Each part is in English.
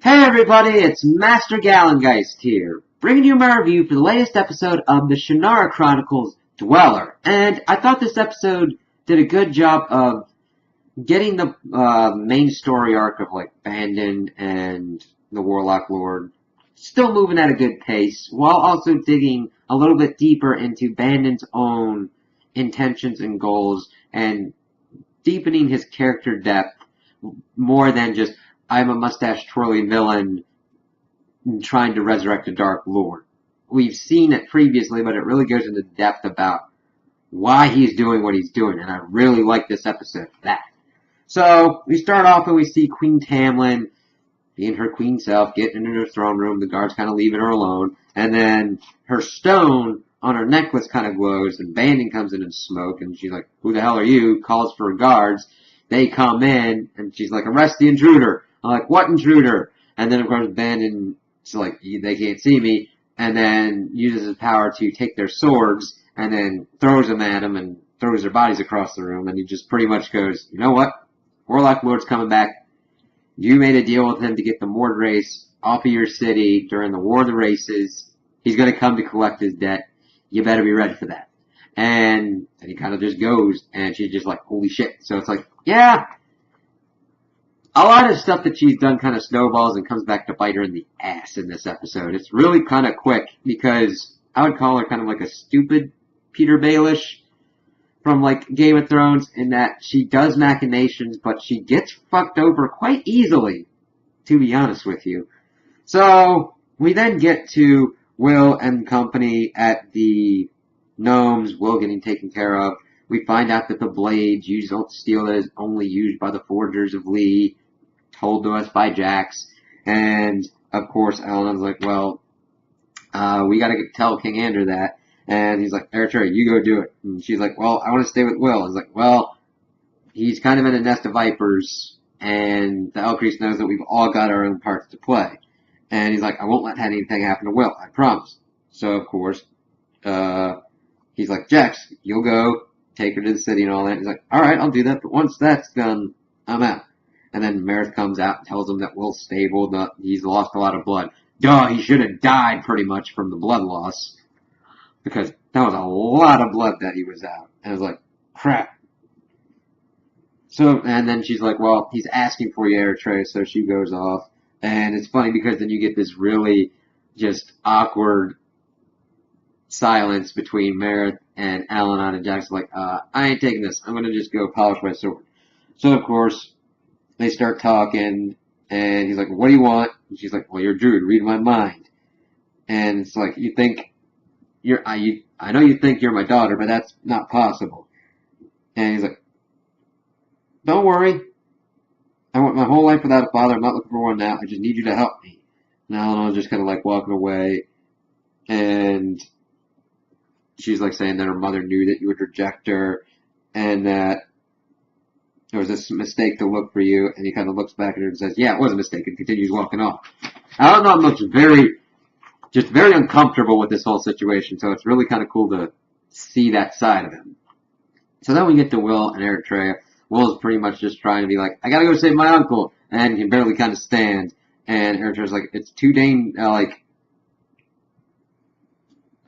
Hey everybody, it's Master Gallengeist here, bringing you my review for the latest episode of the Shannara Chronicles Dweller. And I thought this episode did a good job of getting the main story arc of like Bandon and the Warlock Lord still moving at a good pace, while also digging a little bit deeper into Bandon's own intentions and goals and deepening his character depth more than just I'm a mustache twirling villain trying to resurrect a Dark Lord. We've seen it previously, but it really goes into depth about why he's doing what he's doing, and I really like this episode for that. So, we start off and we see Queen Tamlin being her queen self, getting into her throne room, the guards kind of leaving her alone, and then her stone on her necklace kind of glows, and Bandon comes in smoke, and she's like, who the hell are you? Calls for guards. They come in, and she's like, arrest the intruder. I'm like, what intruder? And then, of course, Bandon's like, they can't see me, and then uses his power to take their swords, and then throws them at him, and throws their bodies across the room, and he just pretty much goes, you know what? Warlock Lord's coming back. You made a deal with him to get the Mord race off of your city during the War of the Races. He's going to come to collect his debt. You better be ready for that. And he kind of just goes, and she's just like, holy shit. So it's like, yeah, a lot of stuff that she's done kind of snowballs and comes back to bite her in the ass in this episode. It's really kind of quick because I would call her kind of like a stupid Peter Baelish from like Game of Thrones in that she does machinations, but she gets fucked over quite easily, to be honest with you. So we then get to Will and company at the gnomes, Will getting taken care of. We find out that the blades used on steel that is only used by the forgers of Lee, told to us by Jax. And of course, Eleanor's like, well, we gotta tell King Andrew that. And he's like, Eritrea, you go do it. And she's like, well, I want to stay with Will. He's like, well, he's kind of in a nest of vipers, and the Elk Priest knows that we've all got our own parts to play. And he's like, I won't let anything happen to Will, I promise. So, of course, he's like, Jax, you'll go, take her to the city and all that. He's like, alright, I'll do that, but once that's done, I'm out. And then Meredith comes out and tells him that Will's stable, that he's lost a lot of blood. Duh, he should have died pretty much from the blood loss. Because that was a lot of blood that he was out. And I was like, crap. So, and then she's like, well, he's asking for you, Eritrea, so she goes off. And it's funny because then you get this really just awkward silence between Meredith and Al-Anon, and Jack's like, I ain't taking this. I'm gonna just go polish my sword. So, of course, they start talking, and he's like, what do you want? And she's like, well, you're a druid, read my mind. And it's like, you think I know you think you're my daughter, but that's not possible. And he's like, don't worry. I went my whole life without a father. I'm not looking for one now. I just need you to help me. And Eleanor's just kind of like walking away. And she's like saying that her mother knew that you would reject her and that there was this mistake to look for you. And he kind of looks back at her and says, yeah, it was a mistake, and continues walking off. Eleanor looks very uncomfortable with this whole situation, so it's really kind of cool to see that side of him. So then we get to Will and Eritrea. Will's pretty much just trying to be like, I gotta go save my uncle, and he can barely kind of stand. And Eritrea's like, it's too like,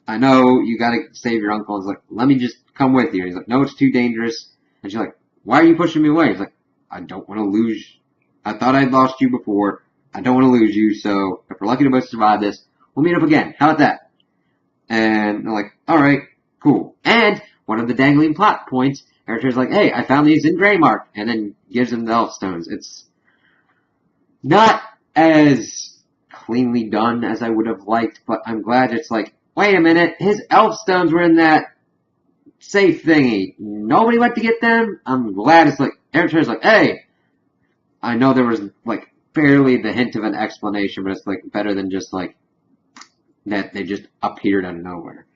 I know you gotta save your uncle. And he's like, let me just come with you. And he's like, no, it's too dangerous. And she's like, why are you pushing me away? He's like, I don't want to lose. I thought I'd lost you before. I don't want to lose you, so if we're lucky to both survive this, we'll meet up again. How about that? And they're like, alright, cool. And one of the dangling plot points, Eritrea's like, hey, I found these in Greymark, and then gives him the elf stones. It's not as cleanly done as I would have liked, but I'm glad it's like, wait a minute, his elf stones were in that safe thingy. Nobody went to get them? I'm glad it's like, Eritrea's like, hey, I know there was like barely the hint of an explanation, but it's like better than just like that they just appeared out of nowhere.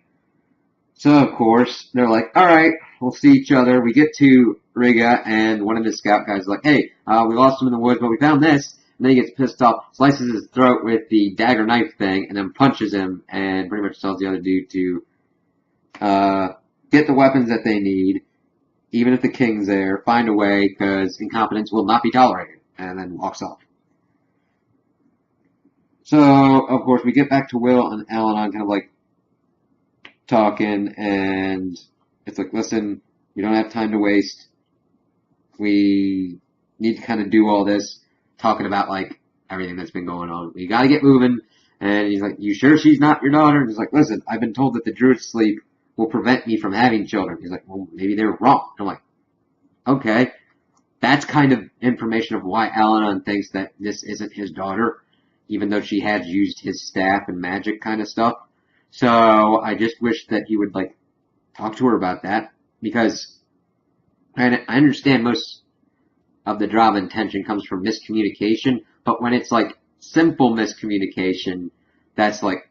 So, of course, they're like, alright, we'll see each other. We get to Riga, and one of his scout guys is like, hey, we lost him in the woods, but we found this. And then he gets pissed off, slices his throat with the dagger knife thing, and then punches him, and pretty much tells the other dude to get the weapons that they need, even if the king's there, find a way, because incompetence will not be tolerated, and then walks off. So, of course, we get back to Will and Al-Anon kind of like talking, and it's like, listen, we don't have time to waste. We need to kind of do all this, talking about like everything that's been going on. We gotta get moving. And he's like, you sure she's not your daughter? And he's like, listen, I've been told that the Druid's sleep will prevent me from having children. He's like, well, maybe they're wrong. I'm like, okay. That's kind of information of why Al-Anon thinks that this isn't his daughter, even though she had used his staff and magic kind of stuff. So I just wish that he would like talk to her about that, because I understand most of the drama and tension comes from miscommunication, but when it's like simple miscommunication, that's like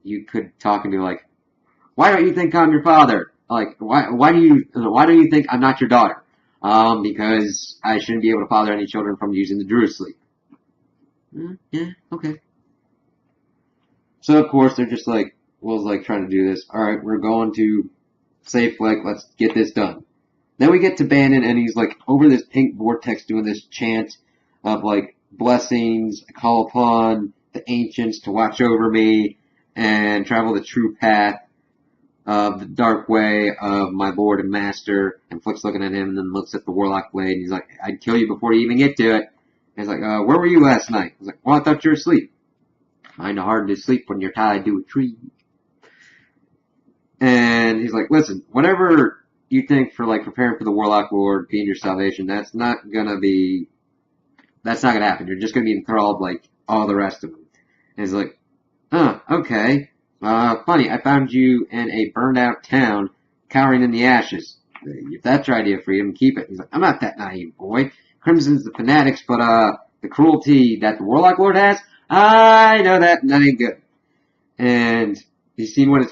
you could talk and be like, why don't you think I'm your father? Like, why do you think I'm not your daughter? Because I shouldn't be able to father any children from using the Druid sleep. Yeah, okay. So of course they're just like, Will's like trying to do this. Alright, we're going to save Flick, let's get this done. Then we get to Bannon, and he's like over this pink vortex doing this chant of like blessings. I call upon the ancients to watch over me and travel the true path of the dark way of my lord and master. And Flick's looking at him and then looks at the warlock blade, and he's like, I'd kill you before you even get to it. And he's like, where were you last night? He's like, well, I thought you were asleep. Kinda hard to sleep when you're tied to a tree. And he's like, listen, whatever you think for like preparing for the Warlock Lord, being your salvation, that's not gonna happen. You're just gonna be enthralled like all the rest of them. And he's like, okay. Funny, I found you in a burned out town, cowering in the ashes. If that's your idea of freedom, keep it. He's like, I'm not that naive, boy. Crimson's the fanatics, but the cruelty that the Warlock Lord has, I know that, and that ain't good. And he's seen what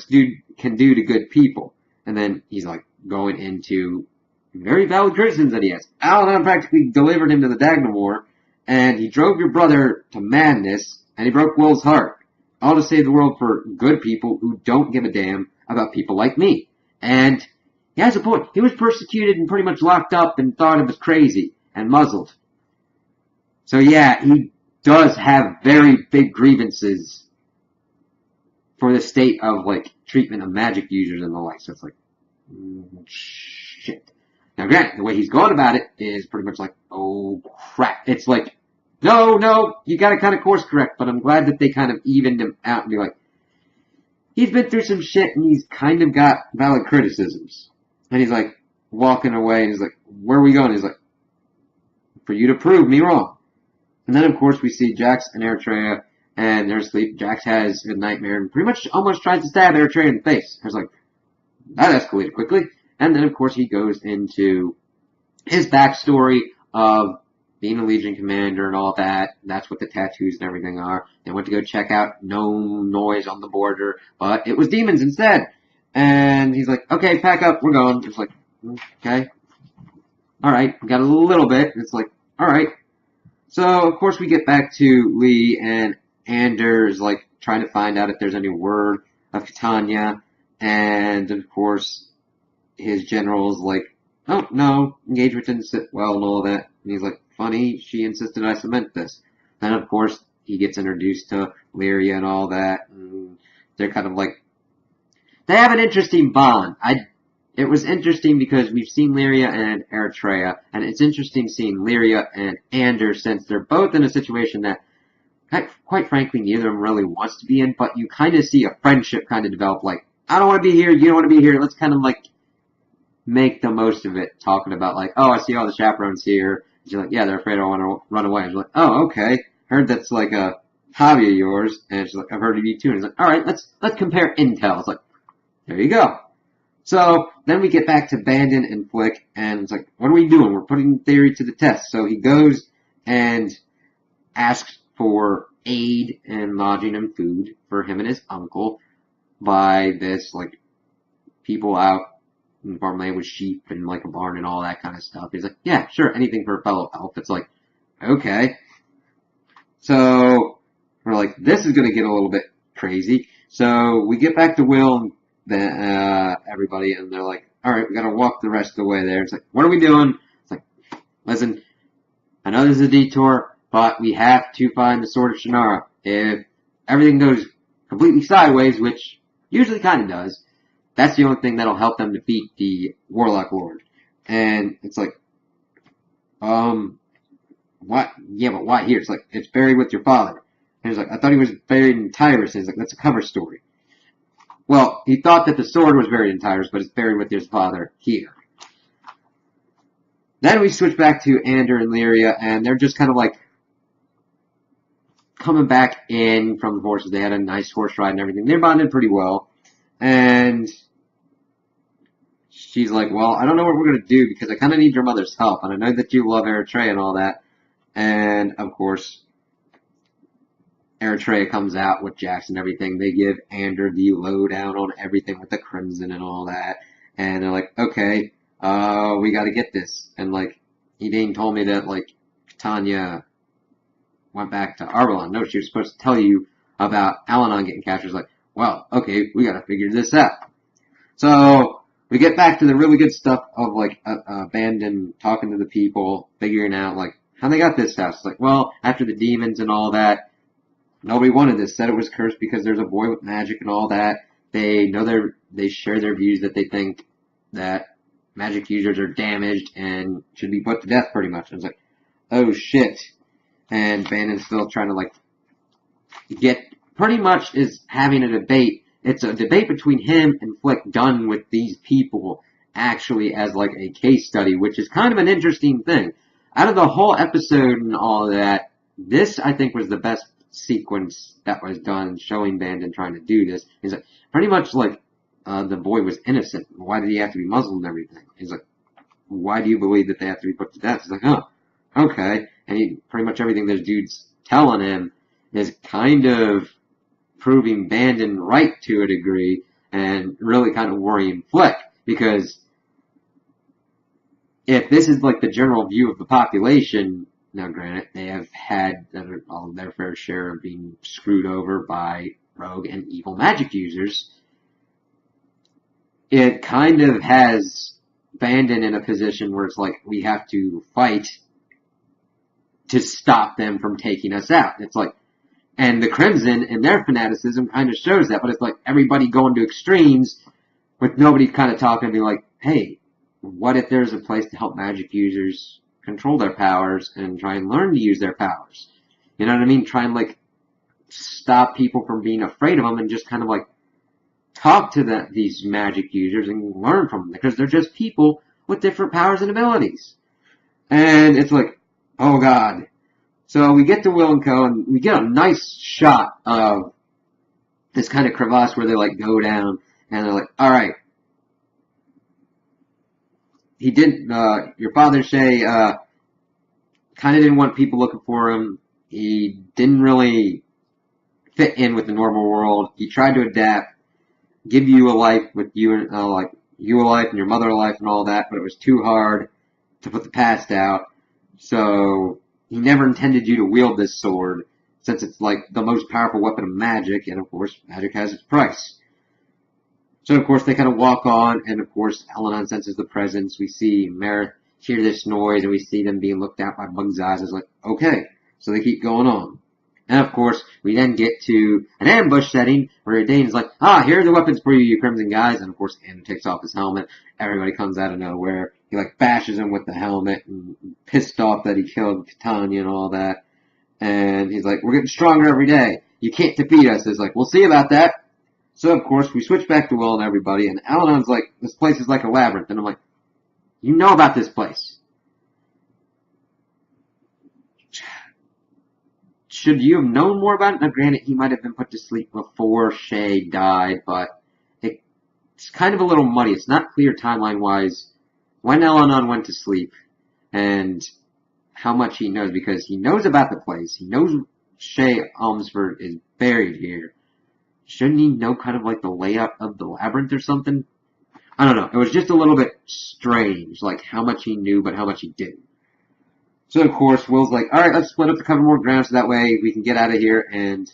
can do to good people. And then he's like going into very valid criticisms that he has. Al-Anon practically delivered him to the Dagnamore, and he drove your brother to madness, and he broke Will's heart. All to save the world for good people who don't give a damn about people like me. And he has a point. He was persecuted and pretty much locked up and thought it was crazy and muzzled. So yeah, he does have very big grievances for the state of like treatment of magic users and the like. So it's like, shit. Now granted, the way he's going about it is pretty much like, oh crap. It's like, no, you gotta kind of course correct, but I'm glad that they kind of evened him out and be like, he's been through some shit and he's kind of got valid criticisms. And he's like, walking away, and he's like, where are we going? He's like, for you to prove me wrong. And then of course we see Jax and Eritrea, and they're asleep. Jax has a nightmare and pretty much almost tries to stab Eritrea in the face. I was like, that escalated quickly. And then of course he goes into his backstory of being a Legion commander and all that. That's what the tattoos and everything are. They went to go check out no noise on the border, but it was demons instead. And he's like, okay, pack up, we're going. It's like, okay. Alright, we got a little bit. It's like, alright. So, of course, we get back to Lee, and Anders, like, trying to find out if there's any word of Catania. And, of course, his general's like, oh, no, engagement didn't sit well and all that. And he's like, funny, she insisted I cement this. Then, of course, he gets introduced to Lyria and all that. And they're kind of like, they have an interesting bond. It was interesting because we've seen Lyria and Eritrea, and it's interesting seeing Lyria and Anders, since they're both in a situation that, quite frankly, neither of them really wants to be in, but you kind of see a friendship kind of develop, like, I don't want to be here, you don't want to be here, let's kind of, like, make the most of it, talking about, like, oh, I see all the chaperones here. And she's like, yeah, they're afraid I want to run away. And she's like, oh, okay, heard that's, like, a hobby of yours, and she's like, I've heard of you too. And he's like, alright, let's compare intel. It's like, there you go. So, then we get back to Bandon and Flick, and it's like, what are we doing? We're putting theory to the test. So he goes and asks for aid and lodging and food for him and his uncle by this, like, people out in farmland with sheep and, like, a barn and all that kind of stuff. He's like, yeah, sure, anything for a fellow elf. It's like, okay. So, we're like, this is gonna get a little bit crazy. So, we get back to Will and everybody, and they're like, alright, we gotta walk the rest of the way there. It's like, what are we doing? It's like, listen, I know this is a detour, but we have to find the Sword of Shannara. If everything goes completely sideways, which usually kind of does, that's the only thing that'll help them defeat the Warlock Lord. And it's like, what? Yeah, but why here? It's like, it's buried with your father. And he's like, I thought he was buried in Tyrus. And he's like, that's a cover story. Well, he thought that the sword was buried in Tyrus, but it's buried with his father here. Then we switch back to Ander and Lyria, and they're just kind of like coming back in from the horses. They had a nice horse ride and everything. They're bonded pretty well. And she's like, well, I don't know what we're going to do because I kind of need your mother's help. And I know that you love Eritrea and all that. And, of course, Eritrea comes out with Jax and everything. They give Ander the lowdown on everything with the Crimson and all that. And they're like, okay, we got to get this. And, like, Elaine told me that, like, Tanya went back to Arbalon. No, she was supposed to tell you about Alanon getting captured. It's like, well, okay, we got to figure this out. So we get back to the really good stuff of, like, Bandon talking to the people, figuring out, like, how they got this house. It's like, well, after the demons and all that, nobody wanted this. Said it was cursed because there's a boy with magic and all that. They know they share their views that they think that magic users are damaged and should be put to death pretty much. And it's like, oh shit. And Bandon's still trying to, like, get, pretty much is having a debate. It's a debate between him and Flick done with these people actually as, like, a case study, which is kind of an interesting thing. Out of the whole episode and all of that, this, I think, was the best sequence that was done showing Bandon trying to do this. He's like, pretty much like, the boy was innocent. Why did he have to be Muslim and everything? He's like, why do you believe that they have to be put to death? He's like, oh, okay. And pretty much everything this dude's telling him is kind of proving Bandon right to a degree and really kind of worrying Flick because if this is like the general view of the population, now granted, they have had their fair share of being screwed over by rogue and evil magic users, it kind of has Bandon in a position where it's like, we have to fight to stop them from taking us out. It's like, and the Crimson and their fanaticism kind of shows that, but it's like everybody going to extremes with nobody kind of talking and be like, hey, what if there's a place to help magic users control their powers and try and learn to use their powers? You know what I mean? Try and, like, stop people from being afraid of them and just kind of, like, talk to these magic users and learn from them because they're just people with different powers and abilities. And it's like, oh god. So we get to Will and Co. and we get a nice shot of this kind of crevasse where they, like, go down and they're like, alright, he didn't, your father, Shay, kind of didn't want people looking for him. He didn't really fit in with the normal world. He tried to adapt, give you a life with you and, like, you a life and your mother a life and all that, but it was too hard to put the past out. So he never intended you to wield this sword, since it's, like, the most powerful weapon of magic, and of course, magic has its price. So, of course, they kind of walk on, and of course, Alanon senses the presence. We see Merith hear this noise, and we see them being looked at by Bug's eyes. It's like, okay. So they keep going on. And, of course, we then get to an ambush setting, where Dane's like, here are the weapons for you, you Crimson guys. And, of course, Ander takes off his helmet. Everybody comes out of nowhere. He, like, bashes him with the helmet, and pissed off that he killed Tanya and all that. And he's like, we're getting stronger every day. You can't defeat us. It's like, we'll see about that. So, of course, we switch back to Will and everybody, and Alanon's like, this place is like a labyrinth. And I'm like, you know about this place. Should you have known more about it? Now, granted, he might have been put to sleep before Shay died, but it's kind of a little muddy. It's not clear timeline-wise when Alanon went to sleep and how much he knows, because he knows about the place. He knows Shay Almsford is buried here. Shouldn't he know kind of like the layout of the labyrinth or something? I don't know. It was just a little bit strange, like how much he knew, but how much he didn't. So, of course, Will's like, alright, let's split up to cover more ground so that way we can get out of here and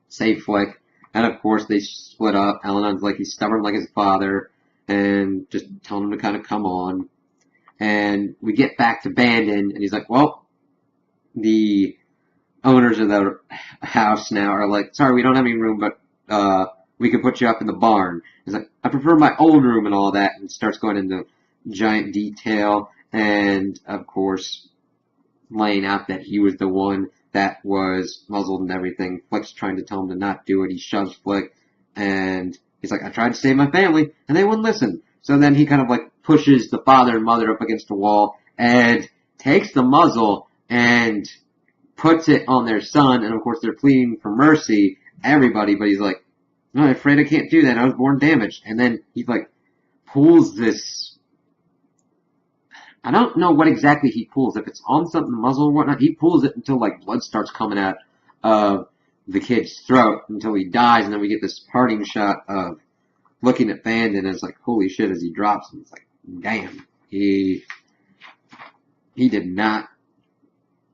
save Flick. And, of course, they split up. Alanon's like, he's stubborn like his father, and just telling him to kind of come on. And we get back to Bandon, and he's like, well, the owners of the house now are like, sorry, we don't have any room, but we can put you up in the barn. He's like, I prefer my own room and all that, and starts going into giant detail, and of course, laying out that he was the one that was muzzled and everything. Flick's trying to tell him to not do it. He shoves Flick, and he's like, I tried to save my family, and they wouldn't listen. So then he kind of like pushes the father and mother up against the wall, and takes the muzzle, and puts it on their son, and of course they're pleading for mercy, everybody, but he's like, no, I'm afraid I can't do that, I was born damaged. And then he like pulls this, I don't know what exactly he pulls, if it's on something, the muzzle or whatnot, he pulls it until like blood starts coming out of the kid's throat until he dies, and then we get this parting shot of looking at Bandon, and it's like, holy shit, as he drops him, it's like, damn, he did not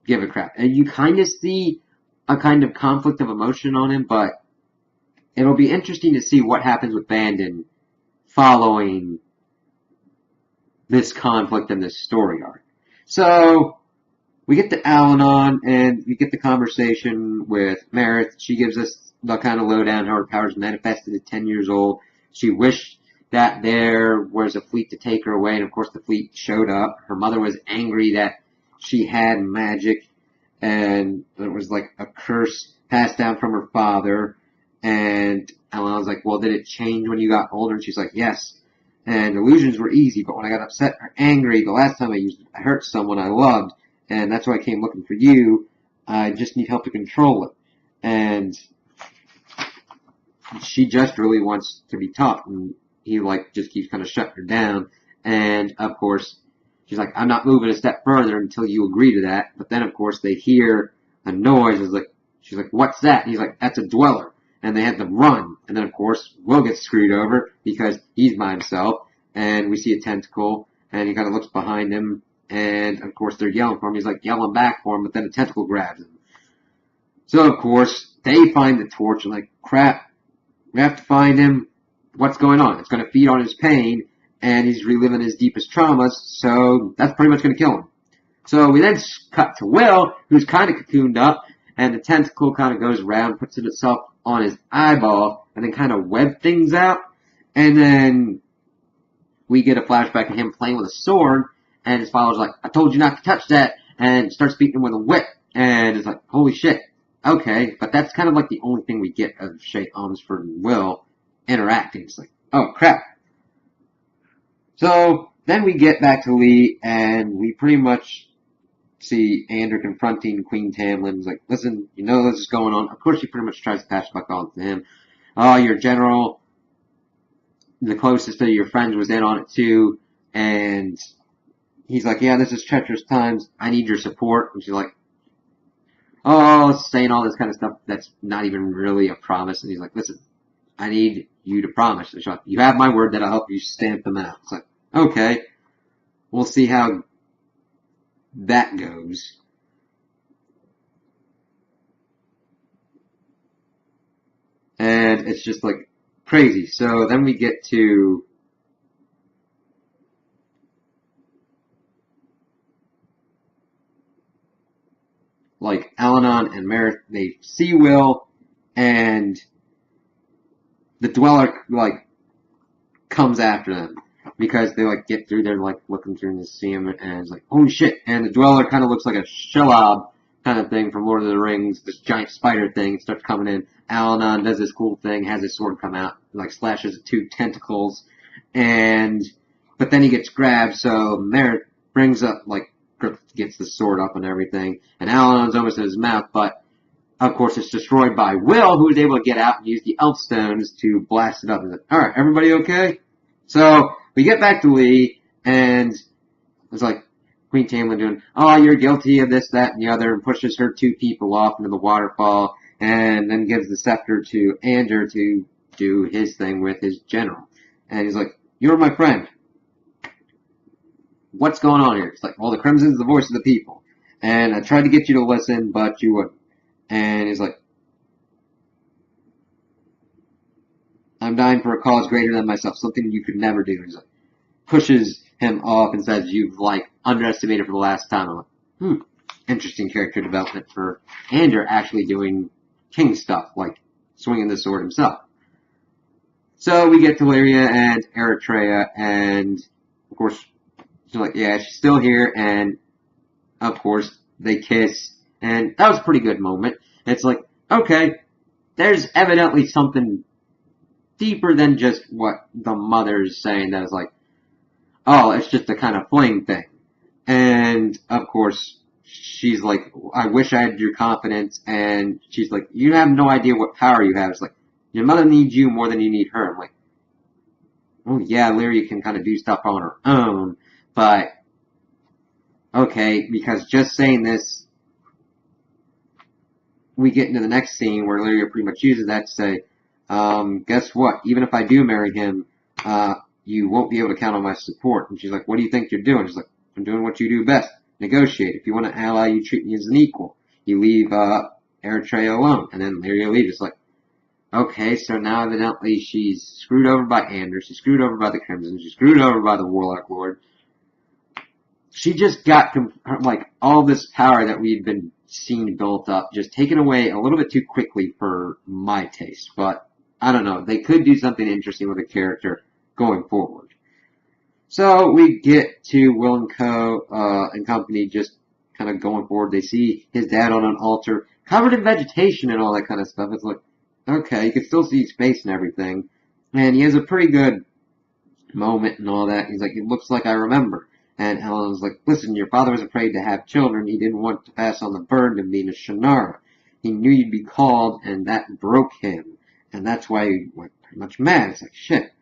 give a crap. And you kind of see a kind of conflict of emotion on him, but it'll be interesting to see what happens with Bandon following this conflict and this story arc. So, we get to Al-Anon, and we get the conversation with Meredith. She gives us the kind of lowdown how her powers manifested at 10 years old. She wished that there was a fleet to take her away, and of course the fleet showed up. Her mother was angry that she had magic, and it was like a curse passed down from her father. And Ellen was like, well, did it change when you got older? And she's like, yes. And illusions were easy, but when I got upset or angry, the last time I hurt someone I loved, and that's why I came looking for you. I just need help to control it. And she just really wants to be taught, and he like just keeps kind of shutting her down. And of course, she's like, I'm not moving a step further until you agree to that. But then of course they hear a noise. It's like, she's like, what's that? And he's like, that's a dweller. And they had to run. And then of course Will gets screwed over because he's by himself. And we see a tentacle, and he kind of looks behind him. And of course they're yelling for him. He's like yelling back for him, but then a tentacle grabs him. So of course they find the torch and like, crap, we have to find him. What's going on? It's going to feed on his pain, and he's reliving his deepest traumas, so that's pretty much going to kill him. So we then cut to Will, who's kind of cocooned up, and the tentacle kind of goes around, puts it itself on his eyeball, and then kind of web things out. And then we get a flashback of him playing with a sword, and his father's like, I told you not to touch that, and starts beating him with a whip. And it's like, holy shit. Okay, but that's kind of like the only thing we get of Shay Omsford and Will interacting. It's like, oh crap. So then we get back to Lee, and we pretty much see Andrew confronting Queen Tamlin. He's like, listen, you know this is going on. Of course, she pretty much tries to pass back on to him. Oh, your general, the closest of your friends, was in on it too. And he's like, yeah, this is treacherous times. I need your support. And she's like, oh, saying all this kind of stuff that's not even really a promise. And he's like, listen, I need you to promise. And she's like, you have my word that I'll help you stamp them out. It's like, okay, we'll see how that goes. And it's just like crazy. So then we get to like Al-Anon and Merritt. They see Will, and the Dweller like comes after them because they like get through there, like looking through and see him, and it's like, holy shit. And the Dweller kind of looks like a Shelob kind of thing from Lord of the Rings, this giant spider thing. It starts coming in. Al-Anon does this cool thing, has his sword come out, like slashes two tentacles, but then he gets grabbed, so Merritt brings up, like, gets the sword up and everything, and Al-Anon's almost in his mouth, but of course it's destroyed by Will, who is able to get out and use the elf stones to blast it up. And like, alright, everybody okay? So we get back to Lee, and it's like Queen Tamlin doing, oh, you're guilty of this, that, and the other, and pushes her two people off into the waterfall, and then gives the scepter to Andrew to do his thing with his general. And he's like, you're my friend. What's going on here? It's like, well, the Crimson's the voice of the people. And I tried to get you to listen, but you wouldn't. And he's like, I'm dying for a cause greater than myself, something you could never do. And he's like, pushes him off and says, you've, like, underestimated for the last time. I'm like, interesting character development for Ander actually doing king stuff, like swinging the sword himself. So we get to Lyria and Eritrea, and of course, she's like, yeah, she's still here, and of course, they kiss, and that was a pretty good moment. It's like, okay, there's evidently something deeper than just what the mother's saying that is like, oh, it's just a kind of fling thing. And, of course, she's like, I wish I had your confidence, and she's like, you have no idea what power you have. It's like, your mother needs you more than you need her. I'm like, oh yeah, Lyria can kind of do stuff on her own, but, okay, because just saying this, we get into the next scene where Lyria pretty much uses that to say, guess what, even if I do marry him, you won't be able to count on my support. And she's like, what do you think you're doing? She's like, I'm doing what you do best. Negotiate. If you want an ally, you treat me as an equal. You leave Eritrea alone. And then Lyria leaves. It's like, okay, so now evidently she's screwed over by Ander, she's screwed over by the Crimson, she's screwed over by the Warlock Lord. She just got, like, all this power that we'd been seeing built up, just taken away a little bit too quickly for my taste. But, I don't know, they could do something interesting with the character going forward. So, we get to Will and Co. And company just kind of going forward. They see his dad on an altar, covered in vegetation and all that kind of stuff. It's like, okay, you can still see his face and everything. And he has a pretty good moment and all that. He's like, it looks like I remember. And Helen's like, listen, your father was afraid to have children. He didn't want to pass on the burden of being a Shannara. He knew you'd be called, and that broke him. And that's why he went pretty much mad. It's like, shit.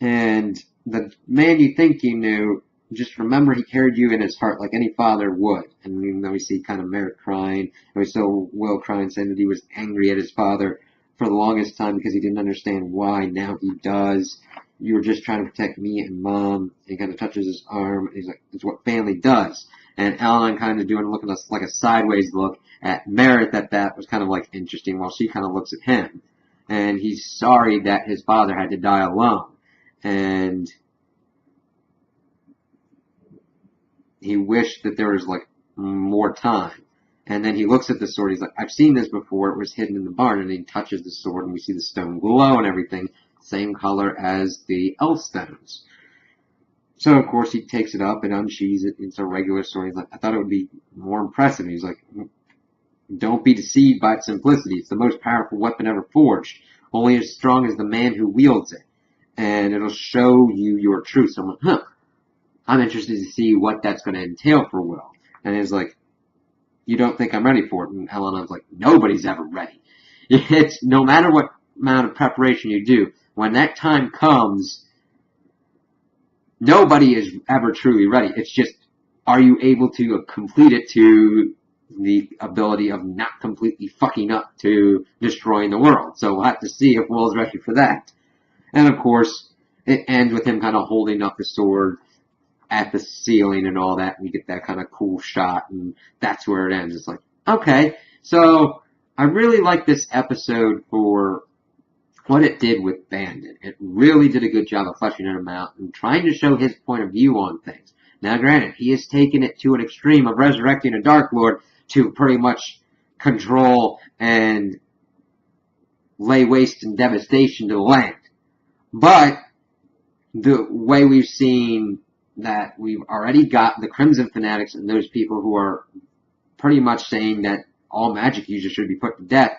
And the man you think you knew, just remember he carried you in his heart like any father would. And even though we see kind of Merritt crying, and we saw Will crying, saying that he was angry at his father for the longest time because he didn't understand why. Now he does. You were just trying to protect me and Mom. And he kind of touches his arm. And he's like, it's what family does. And Alan kind of looking like a sideways look at Merritt that was kind of like interesting while she kind of looks at him. And he's sorry that his father had to die alone. And he wished that there was like more time. And then he looks at the sword. He's like, I've seen this before. It was hidden in the barn. And he touches the sword and we see the stone glow and everything. Same color as the elf stones. So, of course, he takes it up and unsheathes it. It's a regular sword. He's like, I thought it would be more impressive. He's like, don't be deceived by its simplicity. It's the most powerful weapon ever forged. Only as strong as the man who wields it. And it'll show you your truth. So I'm like, I'm interested to see what that's going to entail for Will. And he's like, you don't think I'm ready for it? And Helena's like, nobody's ever ready. It's no matter what amount of preparation you do, when that time comes, nobody is ever truly ready. It's just, are you able to complete it to the ability of not completely fucking up to destroying the world? So we'll have to see if Will's ready for that. And of course, it ends with him kind of holding up the sword at the ceiling and all that, and you get that kind of cool shot, and that's where it ends. It's like, okay, so I really like this episode for what it did with Bandit. It really did a good job of fleshing him out and trying to show his point of view on things. Now, granted, he has taken it to an extreme of resurrecting a Dark Lord to pretty much control and lay waste and devastation to the land. But the way we've seen that we've already got the Crimson Fanatics and those people who are pretty much saying that all magic users should be put to death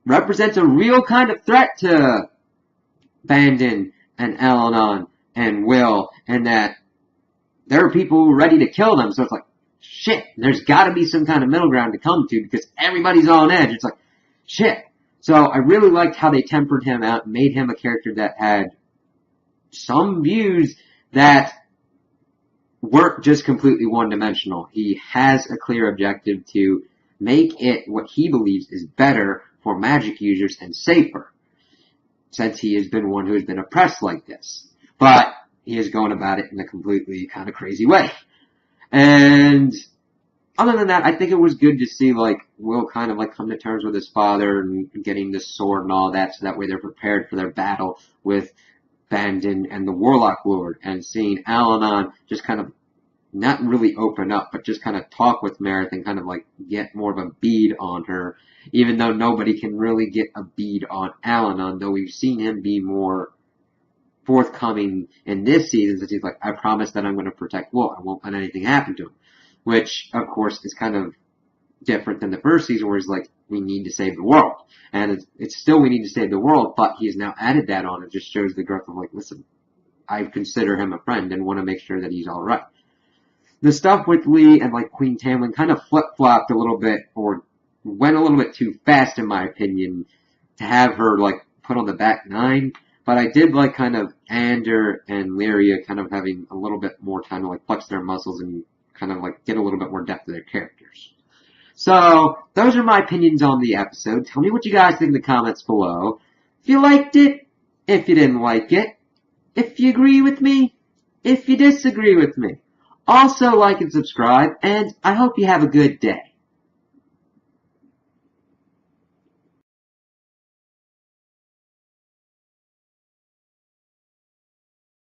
represents a real kind of threat to Bandon and Elenon and Will, and that there are people ready to kill them. So it's like, shit, there's got to be some kind of middle ground to come to because everybody's on edge. It's like, shit. So I really liked how they tempered him out and made him a character that had some views that weren't just completely one-dimensional. He has a clear objective to make it what he believes is better for magic users and safer, since he has been one who has been oppressed like this. But he is going about it in a completely kind of crazy way. And other than that, I think it was good to see like Will kind of like come to terms with his father and getting this sword and all that, so that way they're prepared for their battle with Bandon and the Warlock Lord, and seeing Alanon just kind of not really open up, but just kind of talk with Meredith and kind of like get more of a bead on her, even though nobody can really get a bead on Al-Anon, though we've seen him be more forthcoming in this season, since he's like, I promise that I'm going to protect Will. I won't let anything happen to him. Which, of course, is kind of different than the first season where he's like, we need to save the world. And it's still we need to save the world, but he's now added that on. It just shows the growth of like, listen, I consider him a friend and want to make sure that he's alright. The stuff with Lee and like Queen Tamlin kind of flip-flopped a little bit, or went a little bit too fast in my opinion, to have her like put on the back nine. But I did like kind of Ander and Lyria kind of having a little bit more time to like flex their muscles and kind of like get a little bit more depth to their characters. So, those are my opinions on the episode. Tell me what you guys think in the comments below. If you liked it, if you didn't like it, if you agree with me, if you disagree with me. Also like and subscribe, and I hope you have a good day.